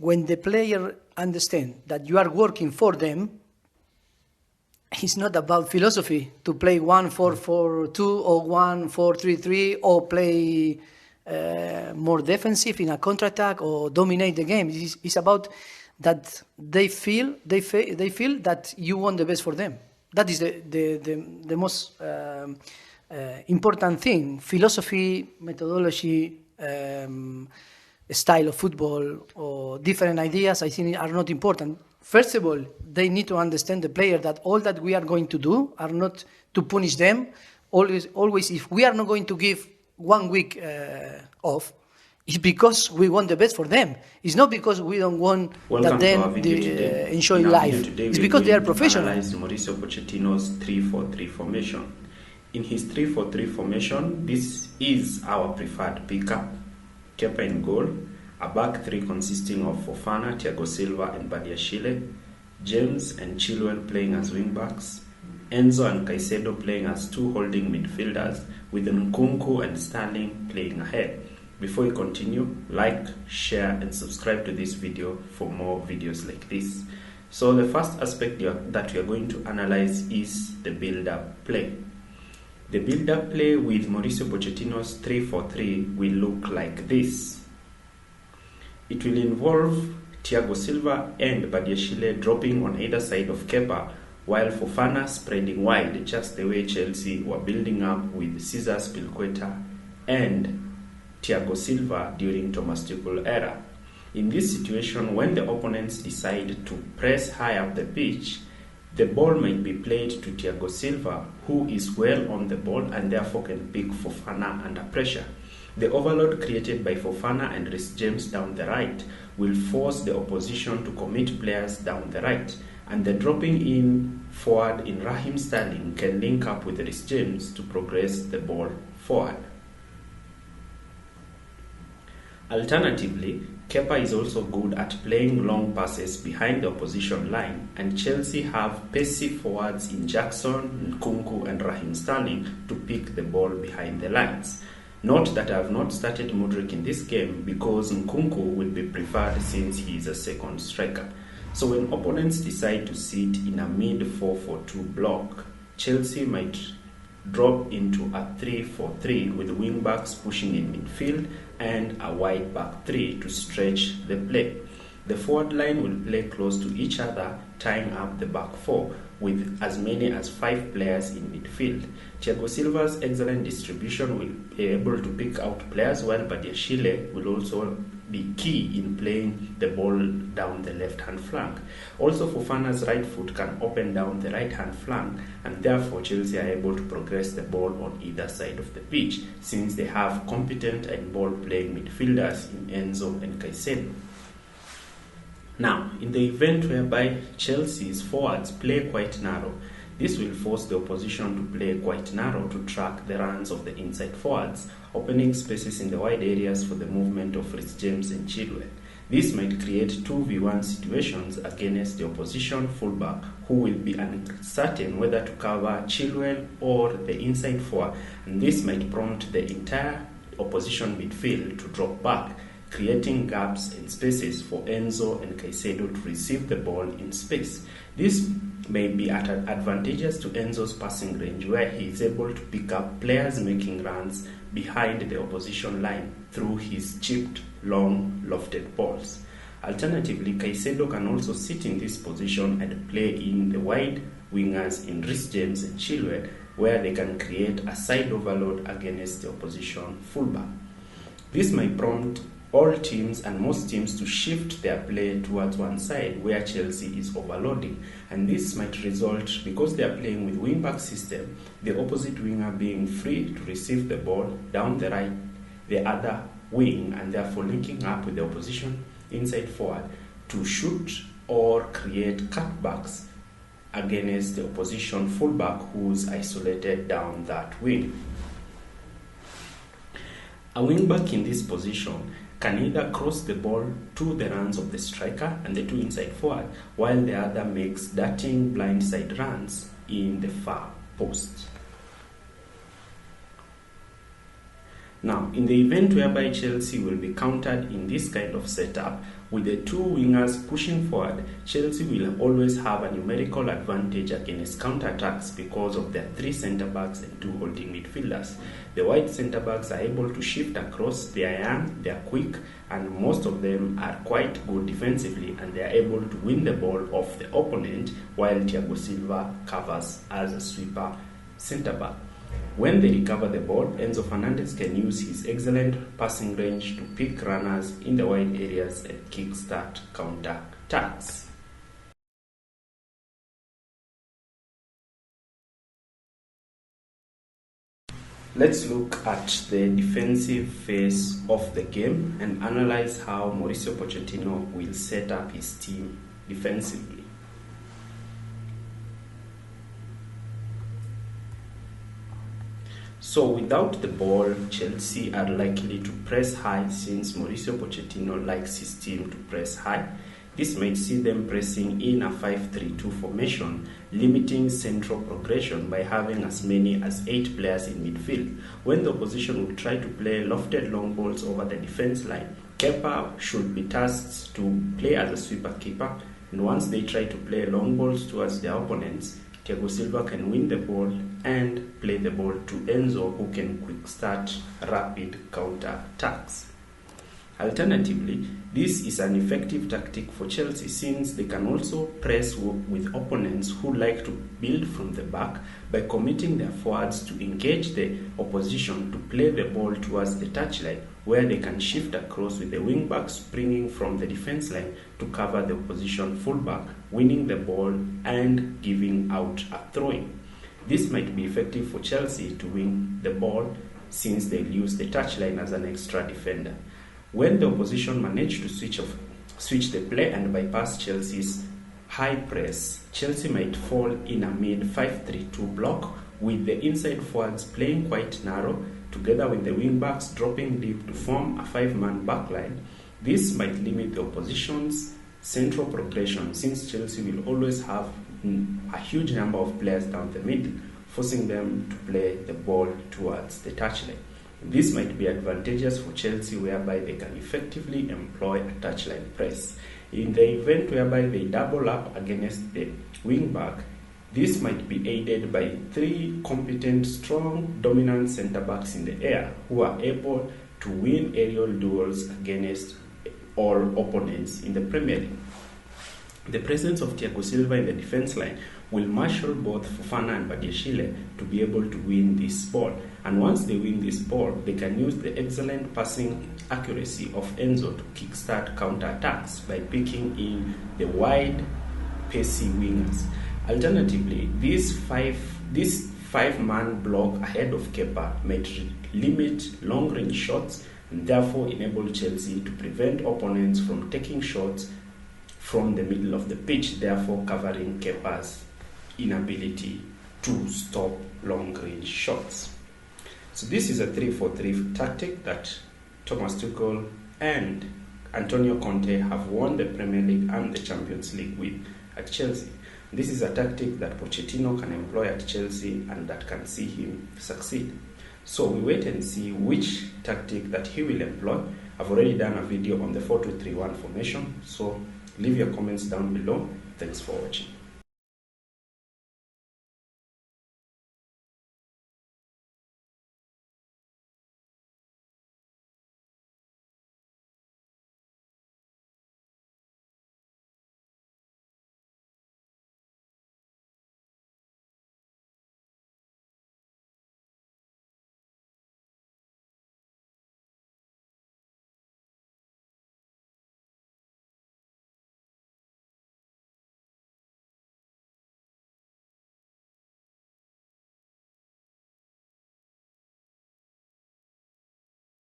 when the player understands that you are working for them, it's not about philosophy to play 1-4-4-2 or 1-4-3-3 or play more defensive in a counterattack or dominate the game. It's about that they feel that you want the best for them. That is the most important thing. Philosophy, methodology, style of football or different ideas, I think, are not important. First of all, they need to understand the player that all that we are going to do are not to punish them. Always, if we are not going to give 1 week off, it's because we want the best for them. It's not because we don't want that them enjoy life. It's because they are professional. Analyze Mauricio Pochettino's 3-4-3 formation. In his 3-4-3 formation, this is our preferred pickup. Kepa in goal, a back three consisting of Fofana, Thiago Silva and Badiashile, James and Chilwell playing as wing-backs, Enzo and Caicedo playing as two holding midfielders, with Nkunku and Sterling playing ahead. Before we continue, like, share and subscribe to this video for more videos like this. So the first aspect that we are going to analyze is the build-up play. The build-up play with Mauricio Pochettino's 3-4-3 will look like this. It will involve Thiago Silva and Badiashile dropping on either side of Kepa, while Fofana spreading wide, just the way Chelsea were building up with Cesar Spilicueta and Thiago Silva during Thomas Tuchel era. In this situation, when the opponents decide to press high up the pitch, the ball might be played to Thiago Silva, who is well on the ball and therefore can pick Fofana under pressure. The overload created by Fofana and Reece James down the right will force the opposition to commit players down the right, and the dropping in forward in Raheem Sterling can link up with Reece James to progress the ball forward. Alternatively, Kepa is also good at playing long passes behind the opposition line, and Chelsea have pacey forwards in Jackson, Nkunku and Raheem Sterling to pick the ball behind the lines. Note that I have not started Mudryk in this game because Nkunku will be preferred since he is a second striker. So when opponents decide to sit in a mid 4-4-2 block, Chelsea might drop into a 3-4-3 with wing backs pushing in midfield and a wide back three to stretch the play. The forward line will play close to each other, tying up the back four with as many as 5 players in midfield. Thiago Silva's excellent distribution will be able to pick out players, while Badiashile will also be key in playing the ball down the left-hand flank. Also, Fofana's right foot can open down the right-hand flank, and therefore Chelsea are able to progress the ball on either side of the pitch, since they have competent and ball-playing midfielders in Enzo and Caicedo. Now, in the event whereby Chelsea's forwards play quite narrow, this will force the opposition to play quite narrow to track the runs of the inside forwards, opening spaces in the wide areas for the movement of Reece James and Chilwell. This might create 2v1 situations against the opposition fullback, who will be uncertain whether to cover Chilwell or the inside forward, and this might prompt the entire opposition midfield to drop back, creating gaps and spaces for Enzo and Caicedo to receive the ball in space. This may be advantageous to Enzo's passing range, where he is able to pick up players making runs behind the opposition line through his chipped, long, lofted balls. Alternatively, Caicedo can also sit in this position and play in the wide wingers in Reece James and Chilwell, where they can create a side overload against the opposition fullback. This may prompt all teams and most teams to shift their play towards one side where Chelsea is overloading, and this might result, because they are playing with wing-back system, the opposite winger being free to receive the ball down the other wing, and therefore linking up with the opposition inside forward to shoot or create cutbacks against the opposition fullback who's isolated down that wing. A wing-back in this position can either cross the ball to the runs of the striker and the two inside forward, while the other makes darting blindside runs in the far post. Now, in the event whereby Chelsea will be countered in this kind of setup, with the two wingers pushing forward, Chelsea will always have a numerical advantage against counter-attacks because of their 3 centre-backs and 2 holding midfielders. The wide centre-backs are able to shift across, they are young, they are quick, and most of them are quite good defensively, and they are able to win the ball off the opponent, while Thiago Silva covers as a sweeper centre-back. When they recover the ball, Enzo Fernandez can use his excellent passing range to pick runners in the wide areas and kickstart counter-attacks. Let's look at the defensive phase of the game and analyze how Mauricio Pochettino will set up his team defensively. So without the ball, Chelsea are likely to press high since Mauricio Pochettino likes his team to press high. This might see them pressing in a 5-3-2 formation, limiting central progression by having as many as 8 players in midfield. When the opposition will try to play lofted long balls over the defense line, Kepa should be tasked to play as a sweeper keeper, and once they try to play long balls towards their opponents, Thiago Silva can win the ball and play the ball to Enzo, who can quick start rapid counter attacks. Alternatively, this is an effective tactic for Chelsea since they can also press with opponents who like to build from the back by committing their forwards to engage the opposition to play the ball towards the touchline, where they can shift across with the wing-backs springing from the defense line to cover the opposition fullback, winning the ball and giving out a throw-in. This might be effective for Chelsea to win the ball since they'll use the touchline as an extra defender. When the opposition manage to switch the play and bypass Chelsea's high press, Chelsea might fall in a mid 5-3-2 block with the inside forwards playing quite narrow, together with the wing-backs dropping deep to form a 5-man backline. This might limit the opposition's central progression since Chelsea will always have a huge number of players down the middle, forcing them to play the ball towards the touchline. This might be advantageous for Chelsea, whereby they can effectively employ a touchline press. In the event whereby they double up against the wing-back, this might be aided by 3 competent, strong, dominant centre-backs in the air who are able to win aerial duels against all opponents in the Premier League. The presence of Thiago Silva in the defense line will marshal both Fofana and Badiashile to be able to win this ball. And once they win this ball, they can use the excellent passing accuracy of Enzo to kickstart counter-attacks by picking in the wide, pacey wingers. Alternatively, this 5-man block ahead of Kepa might limit long-range shots and therefore enable Chelsea to prevent opponents from taking shots from the middle of the pitch, therefore covering Kepa's inability to stop long-range shots. So this is a 3-4-3 tactic that Thomas Tuchel and Antonio Conte have won the Premier League and the Champions League with at Chelsea. This is a tactic that Pochettino can employ at Chelsea and that can see him succeed. So we wait and see which tactic that he will employ. I've already done a video on the 4-2-3-1 formation, so leave your comments down below. Thanks for watching.